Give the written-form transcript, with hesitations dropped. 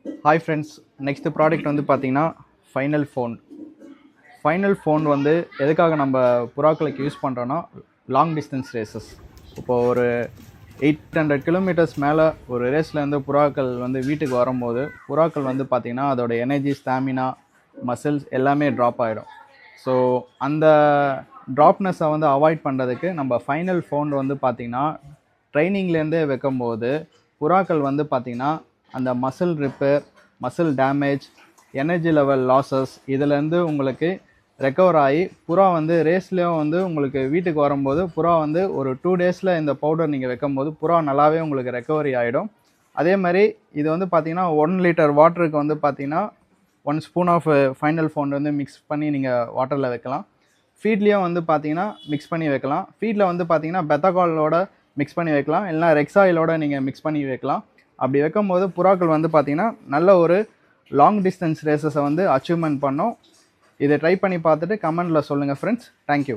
Hi friends, next product வந்து பார்த்தீங்கன்னா final phone. Final phone வந்து எதுக்காக நம்ம புறாக்களுக்கு யூஸ் பண்ணுறோன்னா, லாங் டிஸ்டன்ஸ் ரேசஸ். இப்போது ஒரு 800 கிலோமீட்டர்ஸ் மேலே ஒரு ரேஸ்லேருந்து புறாக்கள் வந்து வீட்டுக்கு வரும்போது, புறாக்கள் வந்து பார்த்திங்கன்னா அதோட எனர்ஜி, ஸ்டாமினா, மசில்ஸ் எல்லாமே ட்ராப் ஆகிடும். ஸோ அந்த ட்ராப்னஸை வந்து அவாய்ட் பண்ணுறதுக்கு நம்ம ஃபைனல் ஃபோன் வந்து பார்த்திங்கன்னா ட்ரைனிங்லேருந்தே வைக்கும்போது புறாக்கள் வந்து பார்த்திங்கன்னா அந்த muscle repair, muscle damage, energy level losses இதிலேருந்து உங்களுக்கு ரெக்கவர் ஆகி புறா வந்து ரேஸ்லேயும் வந்து உங்களுக்கு வீட்டுக்கு வரும்போது புறா வந்து ஒரு 2 டேஸில் இந்த பவுடர் நீங்கள் வைக்கும்போது புறா நல்லாவே உங்களுக்கு ரெக்கவரி ஆகிடும். அதே மாதிரி இது வந்து பார்த்திங்கன்னா 1 லிட்டர் வாட்டருக்கு வந்து பார்த்திங்கன்னா 1 ஸ்பூன் ஆஃப் ஃபைனல் ஃபோன் வந்து மிக்ஸ் பண்ணி நீங்கள் வாட்டரில் வைக்கலாம். ஃபீட்லேயும் வந்து பார்த்தீங்கன்னா மிக்ஸ் பண்ணி வைக்கலாம். ஃபீடில் வந்து பார்த்தீங்கன்னா பெத்தகாலோட மிக்ஸ் பண்ணி வைக்கலாம், இல்லைனா ரெக்ஸாயிலோட நீங்கள் மிக்ஸ் பண்ணி வைக்கலாம். அப்படி வைக்கும்போது புறாக்கள் வந்து பார்த்தீங்கன்னா நல்ல ஒரு லாங் டிஸ்டன்ஸ் ரேசஸை வந்து அச்சீவ்மெண்ட் பண்ணோம். இதை ட்ரை பண்ணி பார்த்துட்டு கமெண்டில் சொல்லுங்கள் ஃப்ரெண்ட்ஸ். தேங்க்யூ.